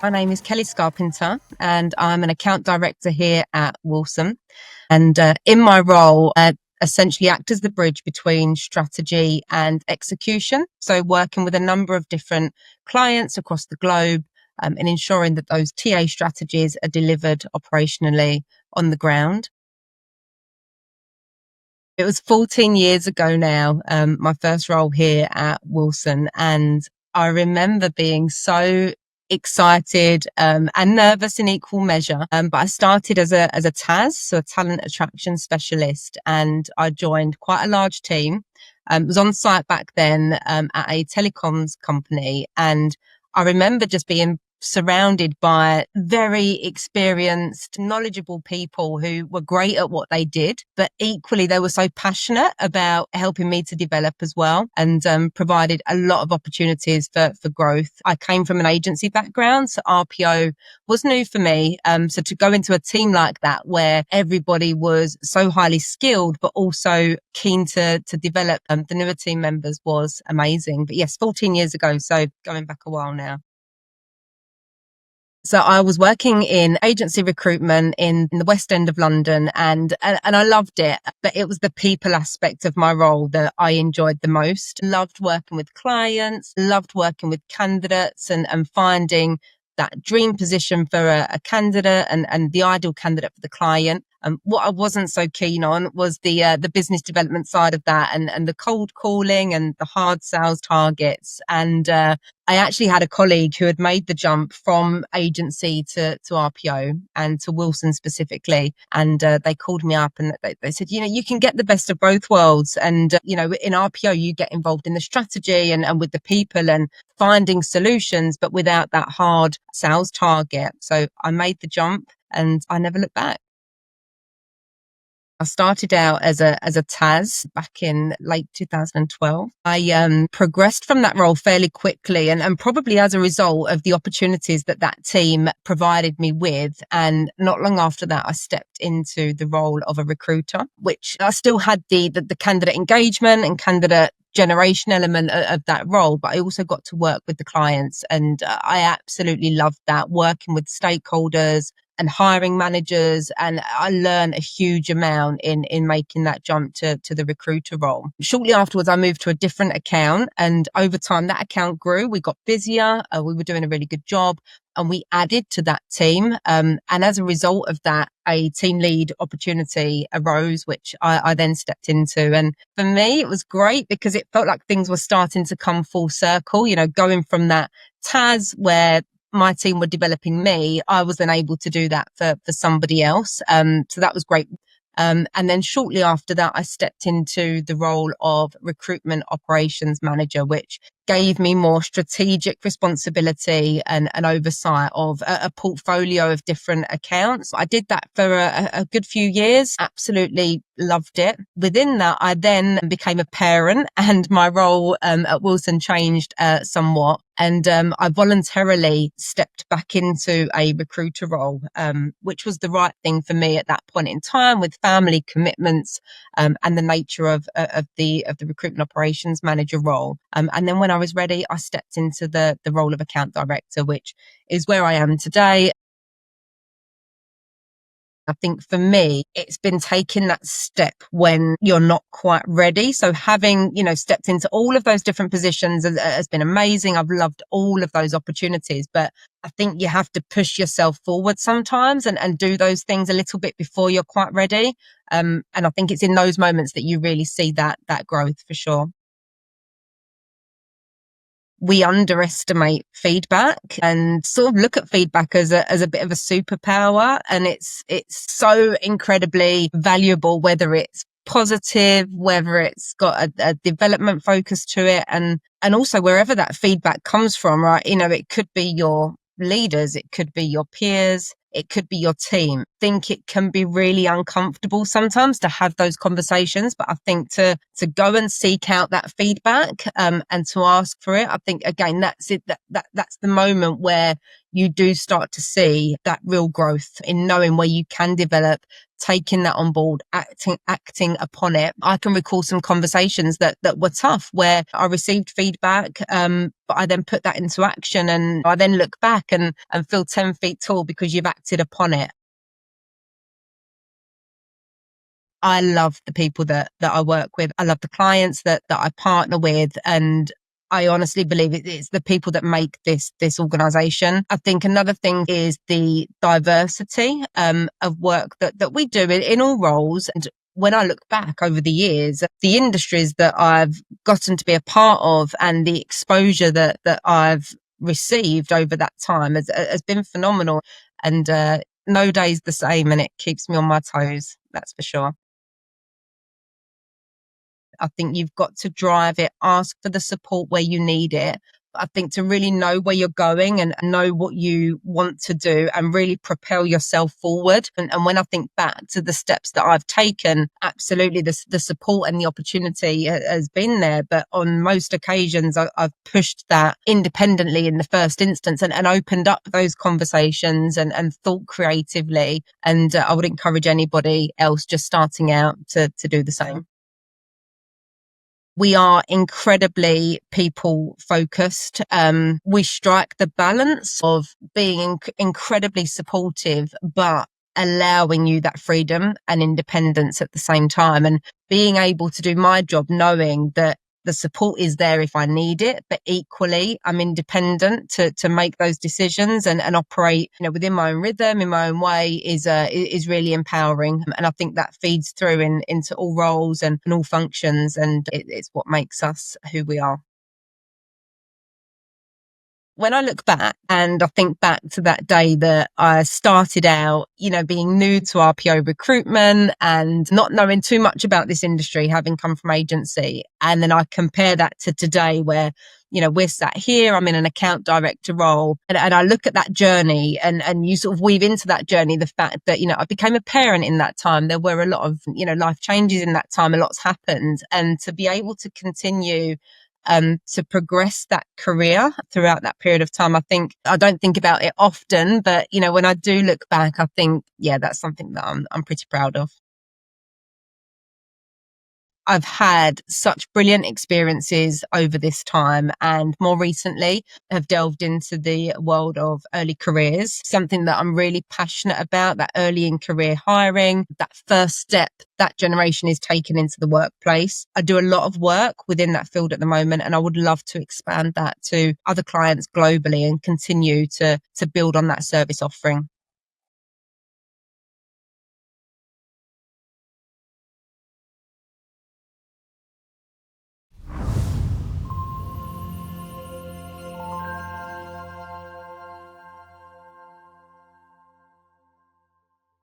My name is Kelly Scarpenter, and I'm an account director here at Wilson. And in my role, essentially act as the bridge between strategy and execution. So working with a number of different clients across the globe, and ensuring that those TA strategies are delivered operationally on the ground. It was 14 years ago now, my first role here at Wilson. And I remember being so excited and nervous in equal measure. But I started as a TAS, so a talent attraction specialist, and I joined quite a large team. Was on site back then at a telecoms company, and I remember just being surrounded by very experienced, knowledgeable people who were great at what they did, but equally they were so passionate about helping me to develop as well, and provided a lot of opportunities for growth. I came from an agency background, so RPO was new for me. So to go into a team like that where everybody was so highly skilled, but also keen to develop the newer team members was amazing. But yes, 14 years ago, so going back a while now. So I was working in agency recruitment in the West End of London, and I loved it. But it was the people aspect of my role that I enjoyed the most. Loved working with clients, loved working with candidates, and finding that dream position for a candidate and the ideal candidate for the client. What I wasn't so keen on was the business development side of that, and the cold calling and the hard sales targets. And I actually had a colleague who had made the jump from agency to RPO and to Wilson specifically. And they called me up and they said, you can get the best of both worlds. And, in RPO, you get involved in the strategy and with the people and finding solutions, but without that hard sales target. So I made the jump and I never looked back. I started out as a TAS back in late 2012. I progressed from that role fairly quickly, and probably as a result of the opportunities that team provided me with. And not long after that, I stepped into the role of a recruiter, which I still had the candidate engagement and candidate generation element of that role, but I also got to work with the clients, and I absolutely loved that, working with stakeholders and hiring managers. And I learned a huge amount in making that jump to the recruiter role. Shortly afterwards, I moved to a different account, and over time that account grew. We got busier. We were doing a really good job, and we added to that team. And as a result of that, a team lead opportunity arose, which I then stepped into. And for me, it was great because it felt like things were starting to come full circle, going from that TAS where my team were developing me, I was then able to do that for somebody else. So that was great. And then shortly after that, I stepped into the role of recruitment operations manager, which gave me more strategic responsibility and oversight of a portfolio of different accounts. I did that for a good few years, absolutely loved it. Within that, I then became a parent, and my role at Wilson changed somewhat. And I voluntarily stepped back into a recruiter role, which was the right thing for me at that point in time, with family commitments and the nature of the recruitment operations manager role. And then when I was ready, I stepped into the role of account director, which is where I am today. I think for me, it's been taking that step when you're not quite ready. So having, stepped into all of those different positions has been amazing. I've loved all of those opportunities, but I think you have to push yourself forward sometimes and do those things a little bit before you're quite ready. And I think it's in those moments that you really see that growth for sure. We underestimate feedback and sort of look at feedback as a bit of a superpower. And it's so incredibly valuable, whether it's positive, whether it's got a development focus to it, and also wherever that feedback comes from, right? It could be your leaders, it could be your peers, it could be your team. I think it can be really uncomfortable sometimes to have those conversations, but I think to go and seek out that feedback and to ask for it, I think again that's it. That's the moment where you do start to see that real growth in knowing where you can develop, taking that on board, acting upon it. I can recall some conversations that were tough, where I received feedback, but I then put that into action, and I then look back and feel 10 feet tall because you've acted upon it. I love the people that I work with. I love the clients that I partner with. And I honestly believe it's the people that make this organization. I think another thing is the diversity of work that we do in all roles. And when I look back over the years, the industries that I've gotten to be a part of and the exposure that I've received over that time has been phenomenal. And no day's the same, and it keeps me on my toes. That's for sure. I think you've got to drive it, ask for the support where you need it. I think to really know where you're going and know what you want to do and really propel yourself forward. And when I think back to the steps that I've taken, absolutely the support and the opportunity has been there. But on most occasions, I've pushed that independently in the first instance and opened up those conversations and thought creatively. And I would encourage anybody else just starting out to do the same. We are incredibly people focused. We strike the balance of being incredibly supportive, but allowing you that freedom and independence at the same time, and being able to do my job knowing that the support is there if I need it, but equally I'm independent to make those decisions and operate, within my own rhythm, in my own way is really empowering. And I think that feeds through into all roles and all functions, and it's what makes us who we are. When I look back and I think back to that day that I started out, being new to RPO recruitment and not knowing too much about this industry, having come from agency. And then I compare that to today where, we're sat here, I'm in an account director role. And I look at that journey and you sort of weave into that journey the fact that, I became a parent in that time. There were a lot of, life changes in that time. A lot's happened. And to be able to continue to progress that career throughout that period of time. I don't think about it often, but when I do look back, I think, yeah, that's something that I'm pretty proud of. I've had such brilliant experiences over this time, and more recently have delved into the world of early careers, something that I'm really passionate about, that early in career hiring, that first step that generation is taken into the workplace. I do a lot of work within that field at the moment, and I would love to expand that to other clients globally and continue to build on that service offering.